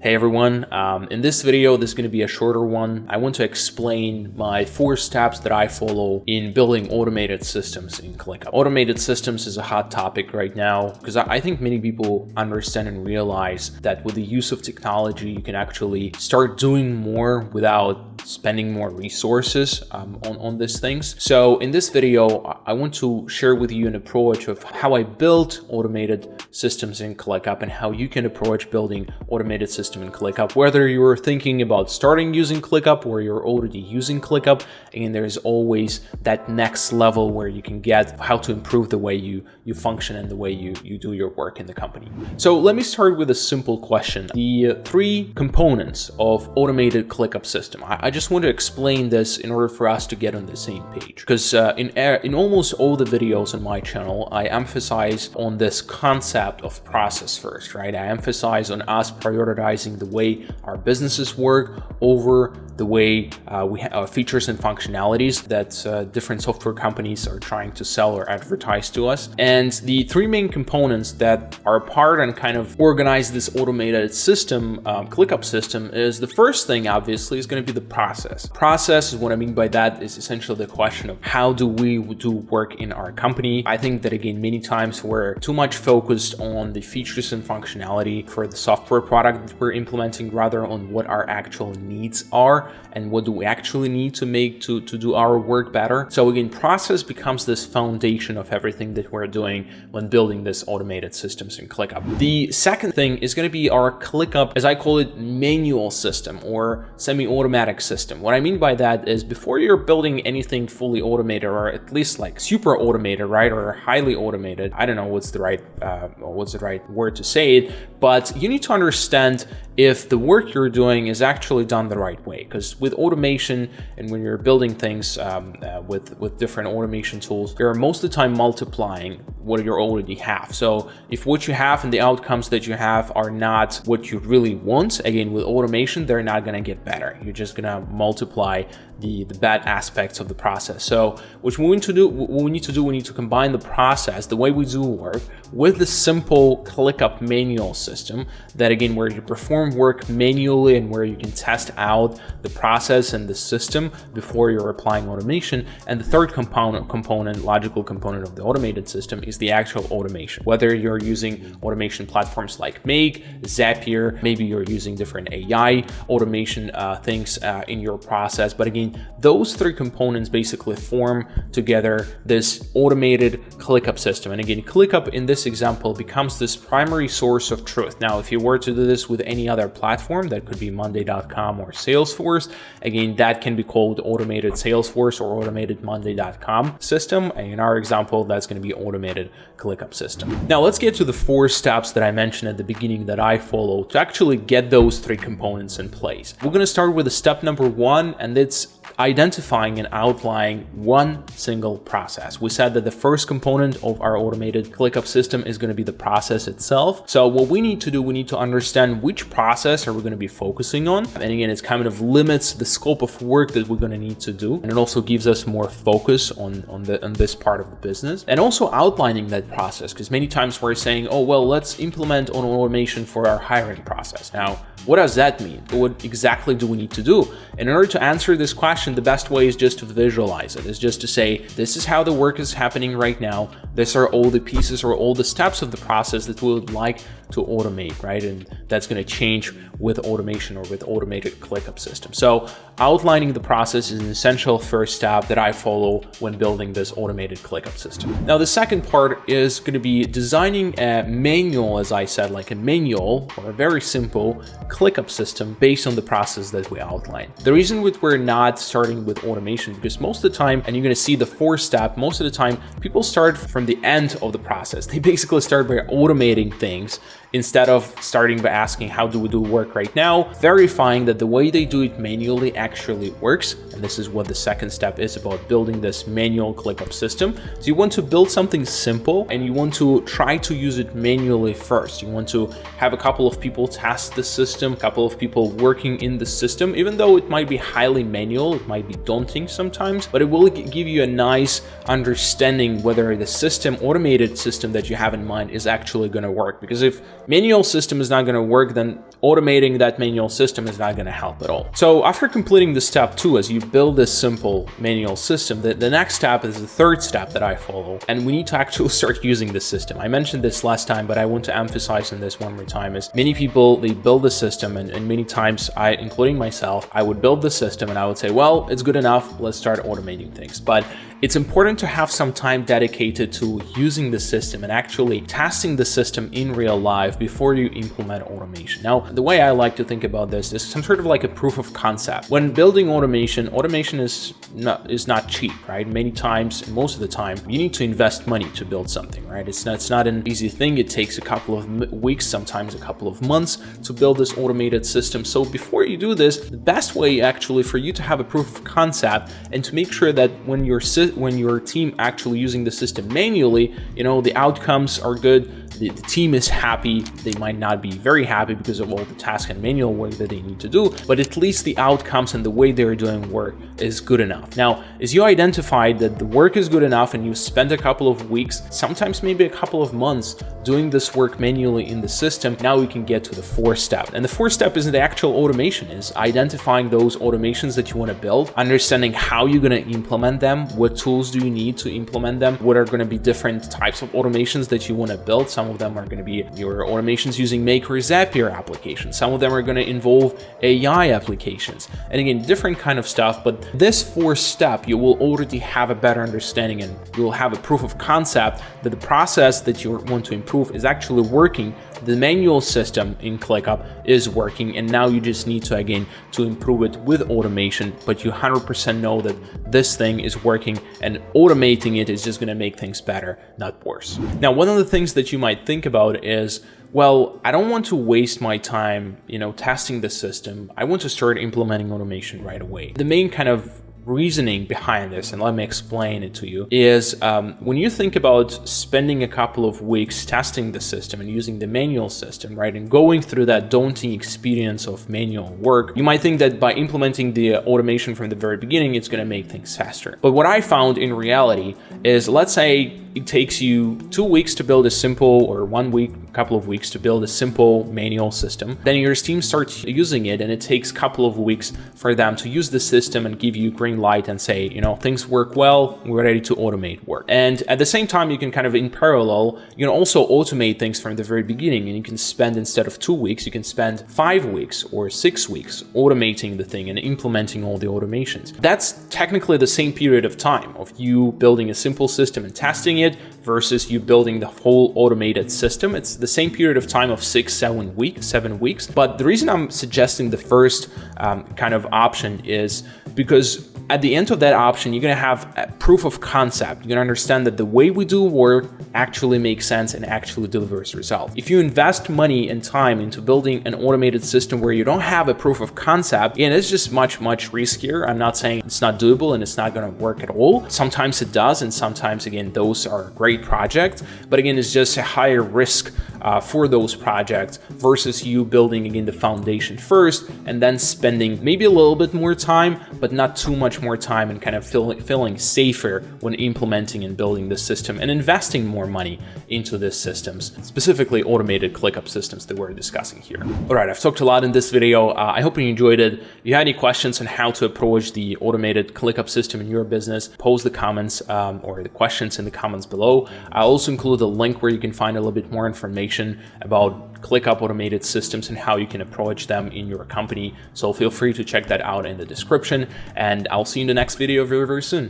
Hey everyone, in this video, this is going to be a shorter one. I want to explain my 4 steps that I follow in building automated systems in ClickUp. Automated systems is a hot topic right now because I think many people understand and realize that with the use of technology, you can actually start doing more without spending more resources on these things. So in this video, I want to share with you an approach of how I built automated systems in ClickUp and how you can approach building automated systems in ClickUp, whether you're thinking about starting using ClickUp or you're already using ClickUp. And there's always that next level where you can get how to improve the way you function and the way you do your work in the company. So let me start with a simple question. The 3 components of automated ClickUp system. I just want to explain this in order for us to get on the same page, because in almost all the videos on my channel, I emphasize on this concept of process first, right? I emphasize on us prioritizing the way our businesses work over the way we have features and functionalities that different software companies are trying to sell or advertise to us. And the 3 main components that are part and kind of organize this automated system, ClickUp system, is the first thing, obviously, is going to be the process. Process, what I mean by that is essentially the question of how do we do work in our company. I think that, again, many times we're too much focused on the features and functionality for the software product that we're implementing rather on what our actual needs are and what do we actually need to make to do our work better. So again, process becomes this foundation of everything that we're doing when building this automated systems in ClickUp. The second thing is going to be our ClickUp, as I call it, manual system or semi-automatic system. What I mean by that is before you're building anything fully automated, or at least like super automated, right, or highly automated, I don't know what's the right word to say it, but you need to understand if the work you're doing is actually done the right way. Because with automation and when you're building things with different automation tools, you're most of the time multiplying what you already have. So if what you have and the outcomes that you have are not what you really want, again, with automation, they're not going to get better. You're just going to multiply the bad aspects of the process. So what we need to combine the process, the way we do work, with the simple ClickUp manual system that, again, where you perform work manually and where you can test out the process and the system before you're applying automation. And the third logical component of the automated system is the actual automation. Whether you're using automation platforms like Make, Zapier, maybe you're using different AI automation things in your process. But again, those 3 components basically form together this automated ClickUp system. And again, ClickUp in this example becomes this primary source of truth. Now, if you were to do this with any other platform, that could be Monday.com or Salesforce, again, that can be called automated Salesforce or automated Monday.com system. And in our example, that's going to be automated ClickUp system. Now, let's get to the 4 steps that I mentioned at the beginning that I follow to actually get those 3 components in place. We're going to start with the step number 1, and it's identifying and outlining one single process. We said that the first component of our automated ClickUp system is going to be the process itself. So what we need to do, we need to understand which process are we going to be focusing on. And again, it kind of limits the scope of work that we're going to need to do. And it also gives us more focus on this part of the business. And also outlining that process, because many times we're saying, oh, well, let's implement an automation for our hiring process. Now, what does that mean? What exactly do we need to do? And in order to answer this question, the best way is just to visualize it. Is just to say, this is how the work is happening right now. These are all the pieces or all the steps of the process that we would like to automate, right? And that's going to change with automation or with automated ClickUp system. So outlining the process is an essential first step that I follow when building this automated ClickUp system. Now, the second part is going to be designing a manual, as I said, like a manual or a very simple ClickUp system based on the process that we outlined. The reason we're not starting with automation, because most of the time, and you're going to see the 4th step, most of the time people start from the end of the process. They basically start by automating things instead of starting by asking, how do we do work right now, verifying that the way they do it manually actually works. And this is what the second step is about building this manual ClickUp system. So you want to build something simple and you want to try to use it manually first. You want to have a couple of people test the system system, a couple of people working in the system, even though it might be highly manual, it might be daunting sometimes, but it will give you a nice understanding whether the system, automated system that you have in mind is actually going to work. Because if manual system is not going to work, then automating that manual system is not going to help at all. So after completing the step 2, as you build this simple manual system, the next step is the third step that I follow, and we need to actually start using the system. I mentioned this last time, but I want to emphasize on this one more time, is many people, they build the system, and many times I, including myself, I would build the system and I would say, well, it's good enough, let's start automating things. But it's important to have some time dedicated to using the system and actually testing the system in real life before you implement automation. Now, the way I like to think about this is some sort of like a proof of concept. When building automation is not cheap, right? Many times, and most of the time, you need to invest money to build something, right? It's not an easy thing. It takes a couple of weeks, sometimes a couple of months to build this automated system. So before you do this, the best way actually for you to have a proof of concept and to make sure that when your team actually using the system manually, the outcomes are good, the team is happy. They might not be very happy because of all the task and manual work that they need to do, but at least the outcomes and the way they're doing work is good enough. Now, as you identify that the work is good enough and you spend a couple of weeks, sometimes maybe a couple of months doing this work manually in the system, now we can get to the fourth step. And the fourth step is the actual automation, is identifying those automations that you want to build, understanding how you're going to implement them, what tools do you need to implement them, what are going to be different types of automations that you want to build. Some of them are going to be your automations using Make or Zapier applications. Some of them are going to involve AI applications. And again, different kind of stuff. But this fourth step, you will already have a better understanding and you will have a proof of concept that the process that you want to improve is actually working. The manual system in ClickUp is working, and now you just need to, again, to improve it with automation, but you 100% know that this thing is working, and automating it is just going to make things better, not worse. Now, one of the things that you might think about is, well, I don't want to waste my time, testing the system. I want to start implementing automation right away. The main kind of reasoning behind this, and let me explain it to you, is when you think about spending a couple of weeks testing the system and using the manual system, right, and going through that daunting experience of manual work, you might think that by implementing the automation from the very beginning, it's going to make things faster. But what I found in reality is, let's say it takes you 2 weeks to build a simple, or 1 week, a couple of weeks to build a simple manual system. Then your team starts using it, and it takes a couple of weeks for them to use the system and give you green light and say, things work well, we're ready to automate work. And at the same time, you can kind of in parallel, you can also automate things from the very beginning, and you can spend, instead of 2 weeks, you can spend 5 weeks or 6 weeks automating the thing and implementing all the automations. That's technically the same period of time of you building a simple system and testing it versus you building the whole automated system. It's the same period of time of 7 weeks. But the reason I'm suggesting the first kind of option is because at the end of that option, you're going to have a proof of concept. You're going to understand that the way we do work actually makes sense and actually delivers results. If you invest money and time into building an automated system where you don't have a proof of concept, and it's just much riskier. I'm not saying it's not doable and it's not going to work at all. Sometimes it does, and sometimes, again, those are great projects. But again, it's just a higher risk for those projects versus you building, again, the foundation first and then spending maybe a little bit more time, but not too much more time, and kind of feeling safer when implementing and building the system and investing more money into these systems, specifically automated ClickUp systems that we're discussing here. All right, I've talked a lot in this video. I hope you enjoyed it. If you had any questions on how to approach the automated ClickUp system in your business, post the comments or the questions in the comments below. I'll also include a link where you can find a little bit more information about ClickUp automated systems and how you can approach them in your company. So feel free to check that out in the description, and I'll see you in the next video very soon.